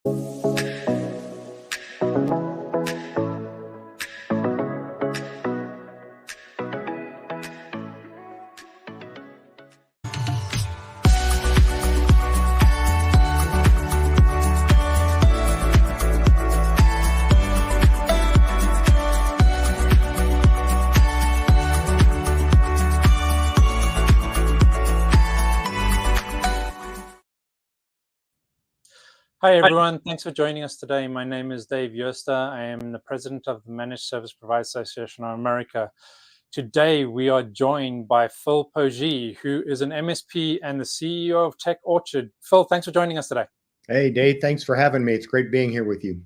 Hi, everyone. Thanks for joining us today. My name is Dave Yoster. I am the president of the Managed Service Provider Association of America. Today, we are joined by Phil Poggi, who is an MSP and the CEO of Tech Orchard. Phil, thanks for joining us today. Hey, Dave, thanks for having me. It's great being here with you.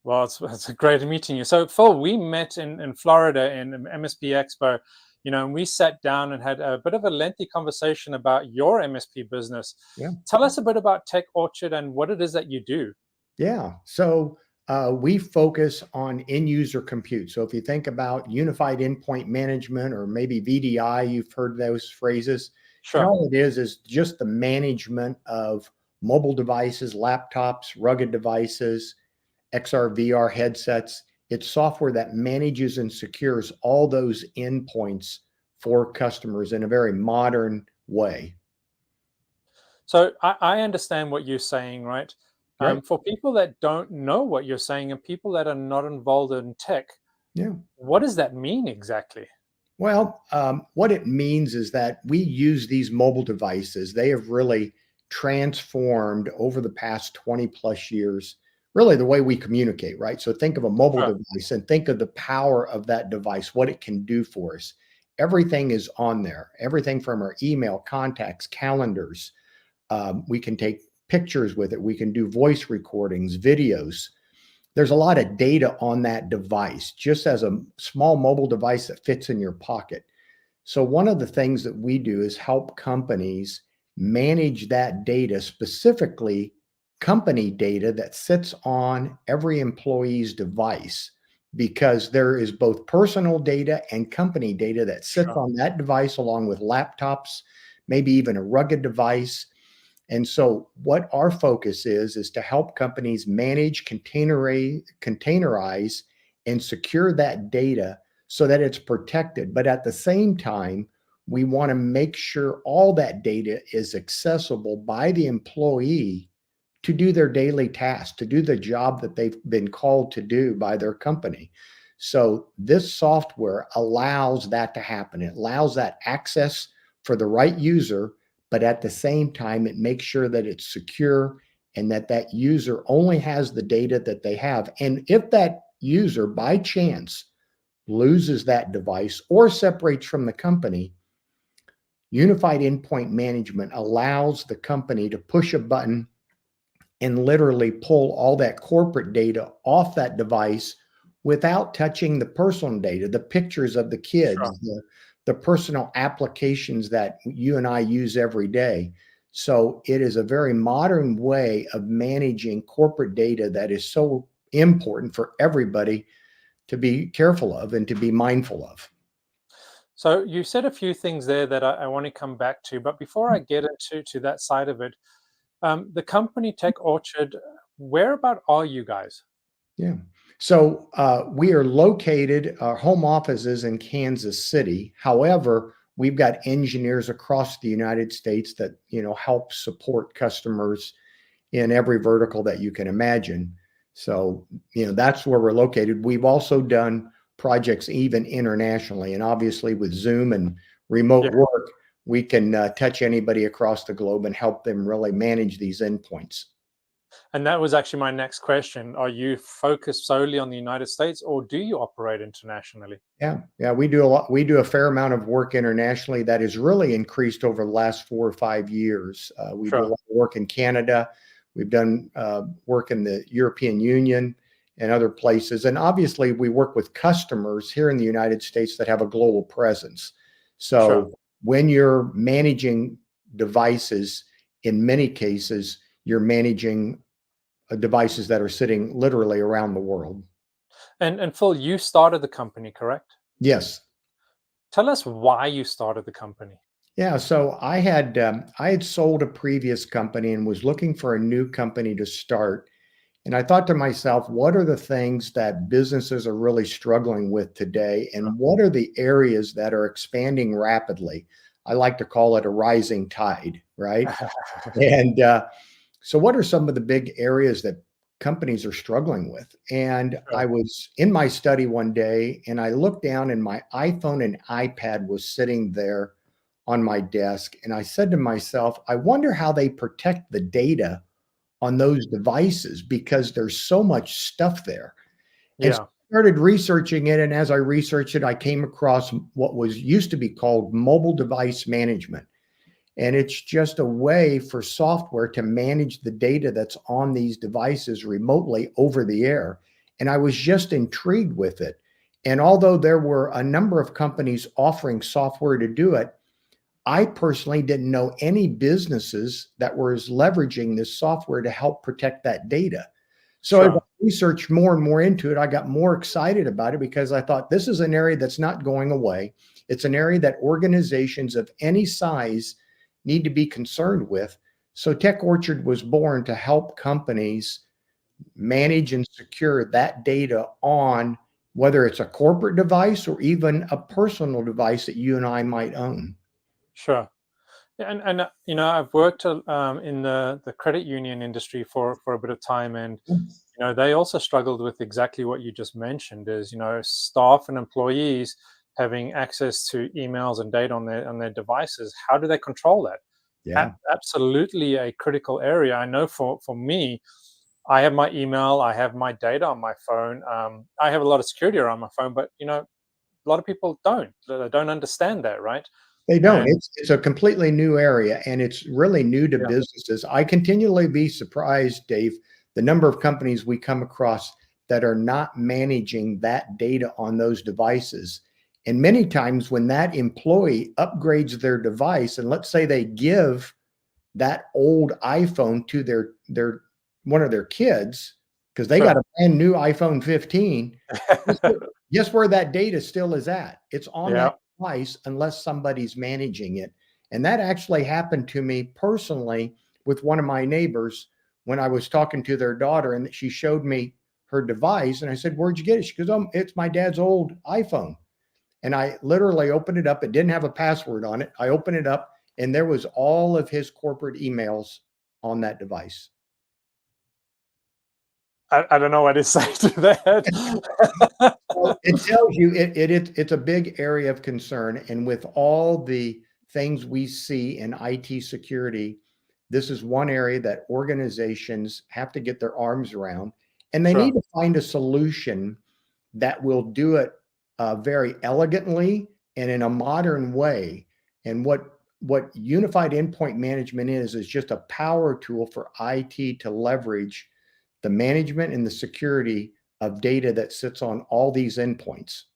Well, it's great meeting you. So, Phil, we met in Florida in an MSP Expo, and we sat down and had a bit of a lengthy conversation about your MSP business. Yeah. Tell us a bit about Tech Orchard and what it is that you do. Yeah. So we focus on end user compute. So if you think about unified endpoint management or maybe VDI, you've heard those phrases. Sure. And all it is just the management of mobile devices, laptops, rugged devices, XR, VR headsets. It's software that manages and secures all those endpoints for customers in a very modern way. So I understand what you're saying, right? Right. For people that don't know what you're saying and people that are not involved in tech, Yeah. what does that mean exactly? Well, what it means is that we use these mobile devices. They have really transformed over the past 20 plus years, really the way we communicate, right? So think of a mobile Sure. device and think of the power of that device, what it can do for us. Everything is on there, everything from our email, contacts, calendars. We can take pictures with it. We can do voice recordings, videos. There's a lot of data on that device, just as a small mobile device that fits in your pocket. So one of the things that we do is help companies manage that data, specifically company data that sits on every employee's device, because there is both personal data and company data that sits Sure. on that device, along with laptops, maybe even a rugged device. And so what our focus is to help companies manage, containerize, and secure that data so that it's protected. But at the same time, we want to make sure all that data is accessible by the employee to do their daily tasks, to do the job that they've been called to do by their company. So this software allows that to happen. It allows that access for the right user, but at the same time, it makes sure that it's secure and that that user only has the data that they have. And if that user by chance loses that device or separates from the company, unified endpoint management allows the company to push a button and literally pull all that corporate data off that device without touching the personal data, the pictures of the kids, Sure. the personal applications that you and I use every day. So it is a very modern way of managing corporate data that is so important for everybody to be careful of and to be mindful of. So you said a few things there that I want to come back to, but before I get into that side of it, the company Tech Orchard, whereabout are you guys? Yeah. So we are located, our home office is in Kansas City. However, we've got engineers across the United States that, help support customers in every vertical that you can imagine. So, that's where we're located. We've also done projects even internationally. And obviously with Zoom and remote Yeah. work, we can touch anybody across the globe and help them really manage these endpoints. And that was actually my next question. Are you focused solely on the United States or do you operate internationally? Yeah, we do a lot. We do a fair amount of work internationally that has really increased over the last 4 or 5 years. We do a Sure. lot of work in Canada. We've done work in the European Union and other places. And obviously, we work with customers here in the United States that have a global presence. Sure. So when you're managing devices, in many cases, you're managing devices that are sitting literally around the world. And Phil, you started the company, correct? Yes. Tell us why you started the company. Yeah, so I had sold a previous company and was looking for a new company to start. And I thought to myself, what are the things that businesses are really struggling with today? And what are the areas that are expanding rapidly? I like to call it a rising tide, right? And so, what are some of the big areas that companies are struggling with? And I Sure. was in my study one day and I looked down, and my iPhone and iPad was sitting there on my desk. And I said to myself, I wonder how they protect the data on those devices because there's so much stuff there. And so Yeah, I started researching it. And as I researched it, I came across what was used to be called mobile device management. And it's just a way for software to manage the data that's on these devices remotely over the air. And I was just intrigued with it. And although there were a number of companies offering software to do it, I personally didn't know any businesses that were leveraging this software to help protect that data. So as I sure. researched more and more into it, I got more excited about it because I thought this is an area that's not going away. It's an area that organizations of any size need to be concerned with. So Tech Orchard was born to help companies manage and secure that data on whether it's a corporate device or even a personal device that you and I might own. Sure. Yeah, and you know, I've worked in the credit union industry for a bit of time, and you know, they also struggled with exactly what you just mentioned. Is, you know, staff and employees having access to emails and data on their devices. How do they control that? Yeah. Absolutely a critical area. I know for me, I have my email, I have my data on my phone. I have a lot of security around my phone, but you know, a lot of people don't. They don't understand that, right? They don't. And It's a completely new area, and it's really new to yeah, businesses. I continually be surprised, Dave, the number of companies we come across that are not managing that data on those devices. And many times when that employee upgrades their device, and let's say they give that old iPhone to their one of their kids because they got sure. a brand new iPhone 15. Guess where that data still is at? It's on that Yeah. device unless somebody's managing it. And that actually happened to me personally with one of my neighbors when I was talking to their daughter and she showed me her device and I said, "Where'd you get it?" She goes, "Oh, it's my dad's old iPhone." And I literally opened it up. It didn't have a password on it. I opened it up and there was all of his corporate emails on that device. I don't know what to say to that. Well, it tells you it's a big area of concern. And with all the things we see in IT security, this is one area that organizations have to get their arms around. And they need Sure. to find a solution that will do it very elegantly and in a modern way. And what unified endpoint management is just a power tool for IT to leverage the management and the security of data that sits on all these endpoints.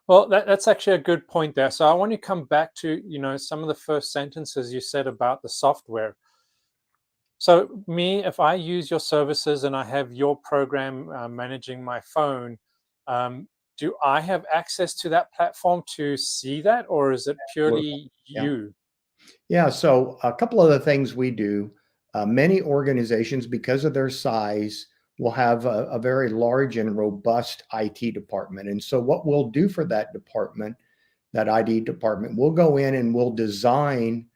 Well, that's actually a good point there. So I want to come back to, you know, some of the first sentences you said about the software. So me, if I use your services and I have your program managing my phone, do I have access to that platform to see that, or is it Absolutely. purely Yeah. you? Yeah. So a couple of the things we do, many organizations, because of their size, will have a very large and robust IT department. And so what we'll do for that department, that ID department, we'll go in and we'll design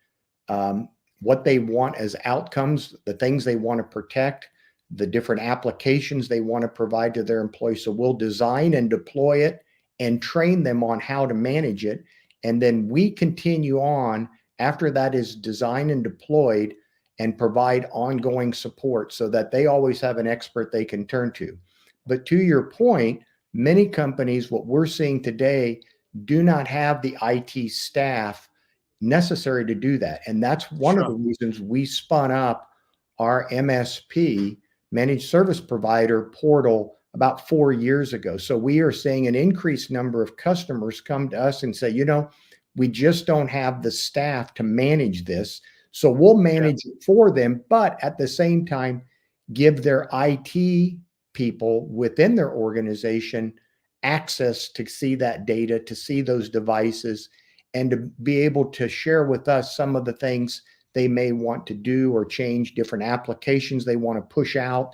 um, what they want as outcomes, the things they want to protect, the different applications they want to provide to their employees. So we'll design and deploy it and train them on how to manage it. And then we continue on after that is designed and deployed and provide ongoing support so that they always have an expert they can turn to. But to your point, many companies, what we're seeing today, do not have the IT staff necessary to do that. And that's one of the Sure. reasons we spun up our MSP, managed service provider portal, about 4 years ago. So we are seeing an increased number of customers come to us and say, we just don't have the staff to manage this. So we'll Yeah. manage it for them, but at the same time, give their IT people within their organization access to see that data, to see those devices, and to be able to share with us some of the things they may want to do or change, different applications they want to push out.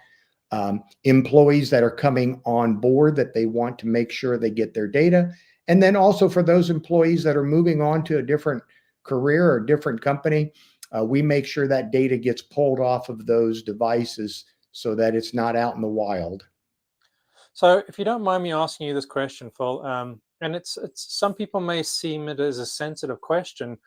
employees that are coming on board that they want to make sure they get their data. And then also for those employees that are moving on to a different career or different company, we make sure that data gets pulled off of those devices so that it's not out in the wild. So, if you don't mind me asking you this question, Phil, and it's some people may seem it as a sensitive question.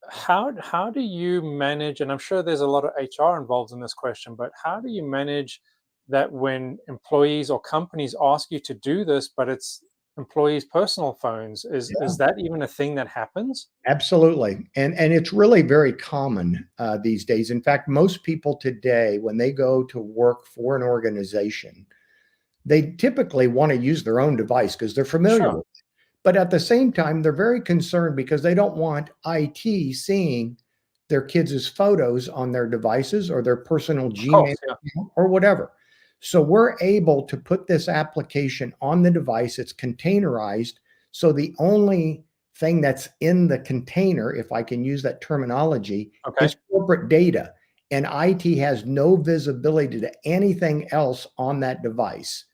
How do you manage? And I'm sure there's a lot of HR involved in this question, but how do you manage that when employees or companies ask you to do this, but it's employees' personal phones? Is that even a thing that happens? Absolutely. And it's really very common these days. In fact, most people today, when they go to work for an organization, they typically want to use their own device because they're familiar Sure. with it. But at the same time, they're very concerned because they don't want IT seeing their kids' photos on their devices or their personal Of Gmail course, yeah. account or whatever. So we're able to put this application on the device. It's containerized. So the only thing that's in the container, if I can use that terminology, Okay. is corporate data. And IT has no visibility to anything else on that device.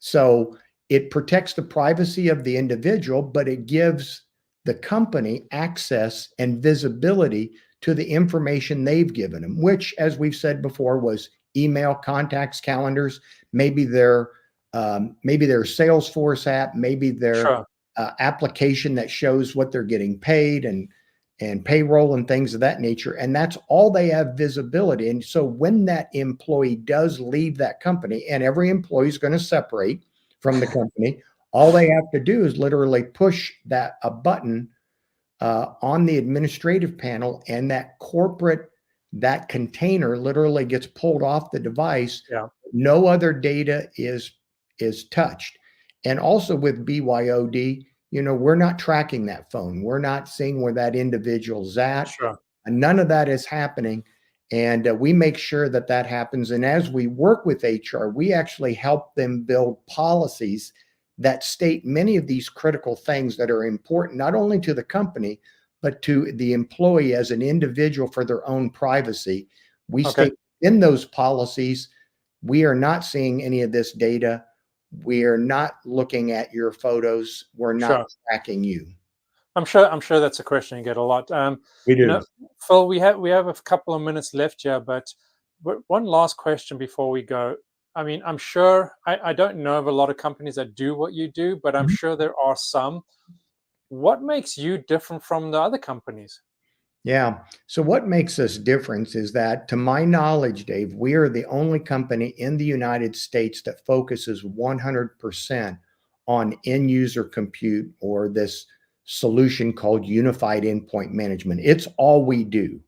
So it protects the privacy of the individual, but it gives the company access and visibility to the information they've given them, which, as we've said before, was email, contacts, calendars, maybe their Salesforce app, maybe their Sure. application that shows what they're getting paid and payroll and things of that nature. And that's all they have visibility. And so when that employee does leave that company, and every employee is going to separate from the company, all they have to do is literally push a button on the administrative panel, and that container literally gets pulled off the device. Yeah. No other data is touched. And also with BYOD, we're not tracking that phone. We're not seeing where that individual's at. Sure. And none of that is happening. And we make sure that that happens. And as we work with HR, we actually help them build policies that state many of these critical things that are important, not only to the company, but to the employee as an individual for their own privacy. We Okay. state in those policies, we are not seeing any of this data. We are not looking at your photos. We're not Sure. tracking you. I'm sure that's a question you get a lot. We You do. know, Phil, we have a couple of minutes left here, but one last question before we go. I mean, I'm sure I don't know of a lot of companies that do what you do, but I'm Mhm. sure there are some. What makes you different from the other companies? Yeah. So what makes us different is that, to my knowledge, Dave, we are the only company in the United States that focuses 100% on end user compute, or this solution called unified endpoint management. It's all we do.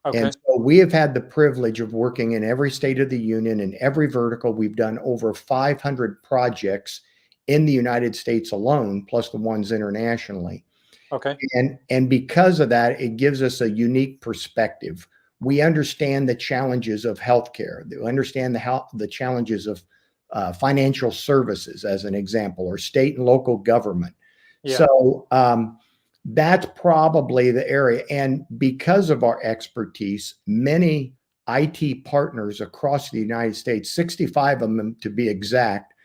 And Okay. so we have had the privilege of working in every state of the union and every vertical. We've done over 500 projects in the United States alone, plus the ones internationally. Okay. And because of that, it gives us a unique perspective. We understand the challenges of healthcare. We understand the challenges of financial services, as an example, or state and local government. Yeah. So that's probably the area. And because of our expertise, many IT partners across the United States, 65 of them to be exact,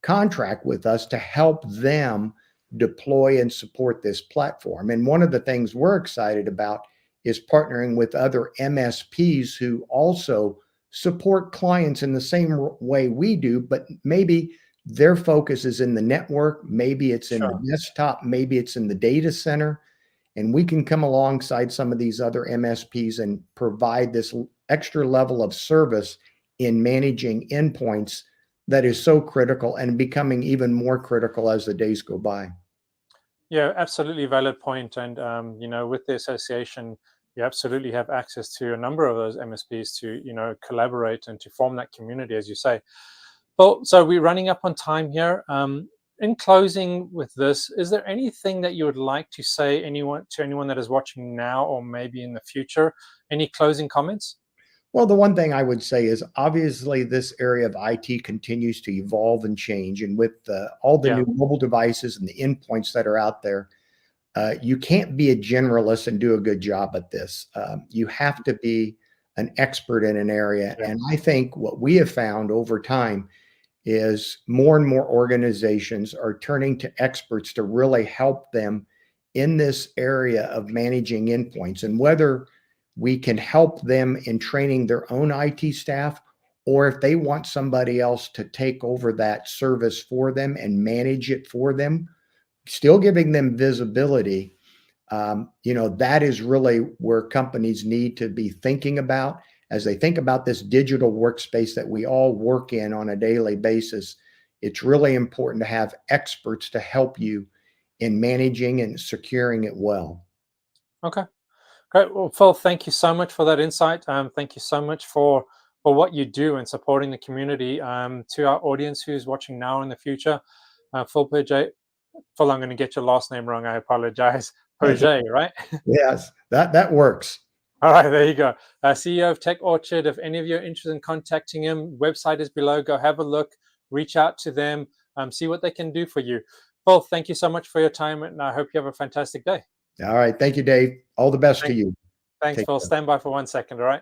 contract with us to help them deploy and support this platform. And one of the things we're excited about is partnering with other MSPs who also support clients in the same way we do, but maybe their focus is in the network, maybe it's in the Sure. desktop, maybe it's in the data center. And we can come alongside some of these other MSPs and provide this extra level of service in managing endpoints that is so critical and becoming even more critical as the days go by. Yeah, absolutely valid point. And with the association, you absolutely have access to a number of those MSPs to collaborate and to form that community, as you say. Well, so we're running up on time here. In closing with this, is there anything that you would like to say anyone that is watching now or maybe in the future? Any closing comments? Well, the one thing I would say is, obviously this area of IT continues to evolve and change. And with all the Yeah. new mobile devices and the endpoints that are out there, you can't be a generalist and do a good job at this. You have to be an expert in an area. Yeah. And I think what we have found over time is more and more organizations are turning to experts to really help them in this area of managing endpoints. And whether we can help them in training their own IT staff, or if they want somebody else to take over that service for them and manage it for them, still giving them visibility. That is really where companies need to be thinking about as they think about this digital workspace that we all work in on a daily basis. It's really important to have experts to help you in managing and securing it well. Okay. Great. Well, Phil, thank you so much for that insight. Thank you so much for what you do and supporting the community. To our audience who's watching now or in the future, Phil Page, Phil, I'm going to get your last name wrong. I apologize. Page, right? Yes, that works. All right, there you go. CEO of Tech Orchard. If any of you are interested in contacting him, website is below. Go have a look, reach out to them, see what they can do for you. Phil, thank you so much for your time, and I hope you have a fantastic day. All right. Thank you, Dave. All the best to Thanks, you. thanks Take Phil. care. Stand by for 1 second, all right?